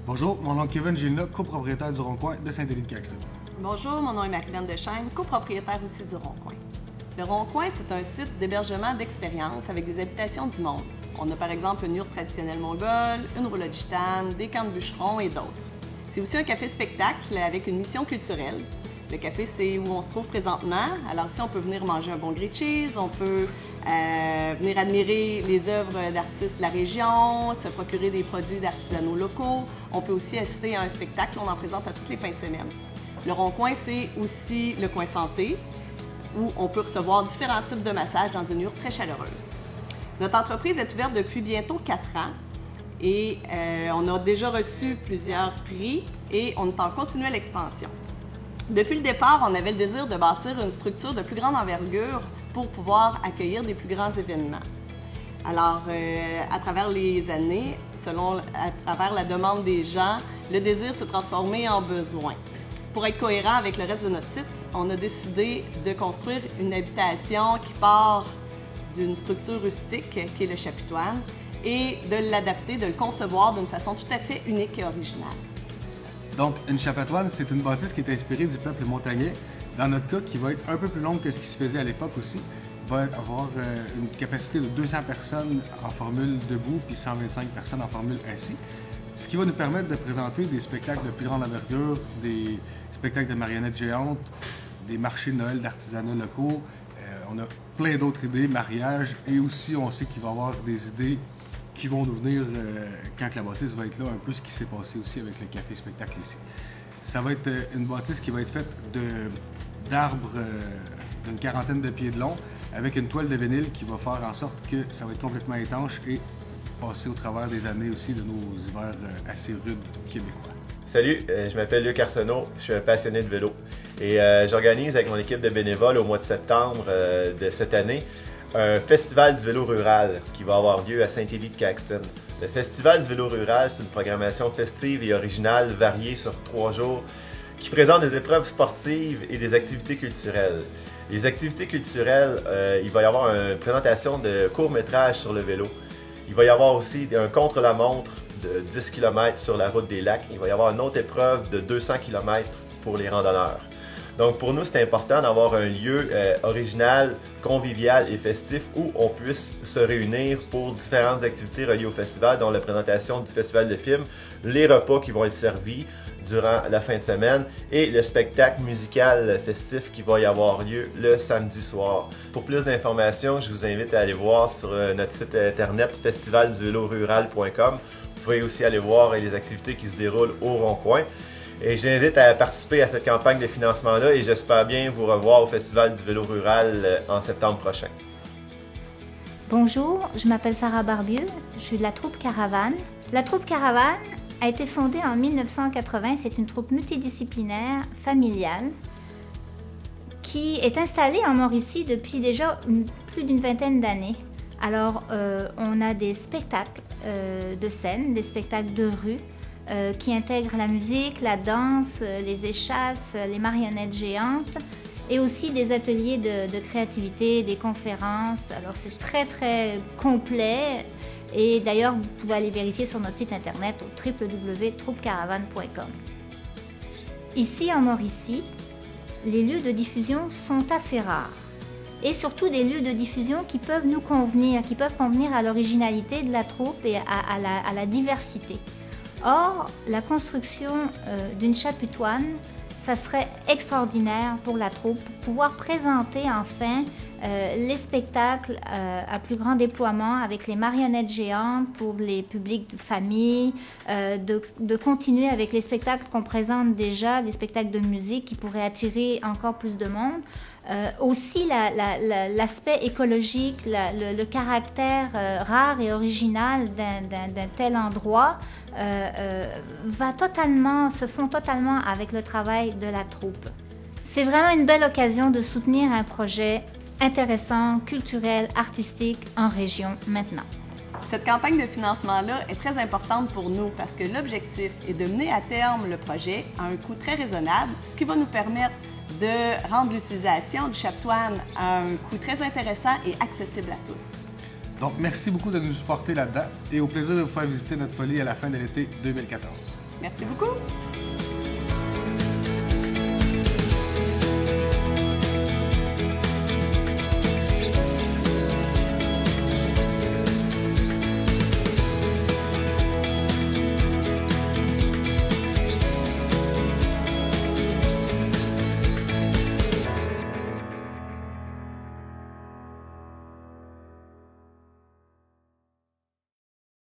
Bonjour, mon nom est Kevin Gilna, copropriétaire du Rond-Point de Saint-Élie-de-Caxton. Bonjour, mon nom est Marilène Deschênes, copropriétaire aussi du Rond-Coin. Le Rond-Coin, c'est un site d'hébergement d'expérience avec des habitations du monde. On a par exemple une yourte traditionnelle mongole, une roulotte gitane, des camps de bûcherons et d'autres. C'est aussi un café-spectacle avec une mission culturelle. Le café, c'est où on se trouve présentement. Alors ici, on peut venir manger un bon grilled cheese, on peut venir admirer les œuvres d'artistes de la région, se procurer des produits d'artisanaux locaux. On peut aussi assister à un spectacle, on en présente à toutes les fins de semaine. Le Rond-Coin, c'est aussi le coin santé, où on peut recevoir différents types de massages dans une yourte très chaleureuse. Notre entreprise est ouverte depuis bientôt 4 ans et on a déjà reçu plusieurs prix et on est en continuelle expansion. Depuis le départ, on avait le désir de bâtir une structure de plus grande envergure pour pouvoir accueillir des plus grands événements. Alors, à travers les années, à travers la demande des gens, le désir s'est transformé en besoin. Pour être cohérent avec le reste de notre site, on a décidé de construire une habitation qui part d'une structure rustique, qui est le chapiteau, et de l'adapter, de le concevoir d'une façon tout à fait unique et originale. Donc, une chapatoine, c'est une bâtisse qui est inspirée du peuple montagnais. Dans notre cas, qui va être un peu plus longue que ce qui se faisait à l'époque aussi, va avoir une capacité de 200 personnes en formule debout puis 125 personnes en formule assis. Ce qui va nous permettre de présenter des spectacles de plus grande envergure, des spectacles de marionnettes géantes, des marchés de Noël d'artisanat locaux. On a plein d'autres idées, mariages, et aussi on sait qu'il va y avoir des idées qui vont nous venir quand la bâtisse va être là, un peu ce qui s'est passé aussi avec le café-spectacle ici. Ça va être une bâtisse qui va être faite d'arbres d'une quarantaine de pieds de long, avec une toile de vinyle qui va faire en sorte que ça va être complètement étanche et passer au travers des années aussi de nos hivers assez rudes québécois. Salut, je m'appelle Luc Arsenault, je suis un passionné de vélo et j'organise avec mon équipe de bénévoles au mois de septembre de cette année un festival du vélo rural qui va avoir lieu à Saint-Élie-de-Caxton. Le festival du vélo rural, c'est une programmation festive et originale variée sur 3 jours qui présente des épreuves sportives et des activités culturelles. Les activités culturelles, il va y avoir une présentation de courts-métrages sur le vélo. Il va y avoir aussi un contre-la-montre de 10 km sur la route des lacs. Il va y avoir une autre épreuve de 200 km pour les randonneurs. Donc pour nous, c'est important d'avoir un lieu original, convivial et festif où on puisse se réunir pour différentes activités reliées au festival, dont la présentation du festival de films, les repas qui vont être servis durant la fin de semaine et le spectacle musical festif qui va y avoir lieu le samedi soir. Pour plus d'informations, je vous invite à aller voir sur notre site internet festivalduvelorural.com. Vous pouvez aussi aller voir les activités qui se déroulent au Rond-Coin. Et j'invite à participer à cette campagne de financement-là et j'espère bien vous revoir au Festival du vélo rural en septembre prochain. Bonjour, je m'appelle Sarah Barbieux, je suis de la troupe Caravane. La troupe Caravane a été fondée en 1980, c'est une troupe multidisciplinaire, familiale, qui est installée en Mauricie depuis déjà plus d'une vingtaine d'années. Alors, on a des spectacles de scène, des spectacles de rue, qui intègrent la musique, la danse, les échasses, les marionnettes géantes et aussi des ateliers de créativité, des conférences. Alors c'est très très complet et d'ailleurs vous pouvez aller vérifier sur notre site internet au www.troupecaravane.com. Ici en Mauricie, les lieux de diffusion sont assez rares et surtout des lieux de diffusion qui peuvent nous convenir, qui peuvent convenir à l'originalité de la troupe et à la diversité. Or, la construction d'une chapiteau, ça serait extraordinaire pour la troupe, pour pouvoir présenter enfin les spectacles à plus grand déploiement avec les marionnettes géantes pour les publics de famille, de continuer avec les spectacles qu'on présente déjà, les spectacles de musique qui pourraient attirer encore plus de monde. Aussi l'aspect écologique, le caractère rare et original d'un tel endroit se font totalement avec le travail de la troupe. C'est vraiment une belle occasion de soutenir un projet intéressant, culturel, artistique en région maintenant. Cette campagne de financement-là est très importante pour nous parce que l'objectif est de mener à terme le projet à un coût très raisonnable, ce qui va nous permettre de rendre l'utilisation du chapiteau à un coût très intéressant et accessible à tous. Donc, merci beaucoup de nous supporter là-dedans et au plaisir de vous faire visiter notre folie à la fin de l'été 2014. Merci beaucoup.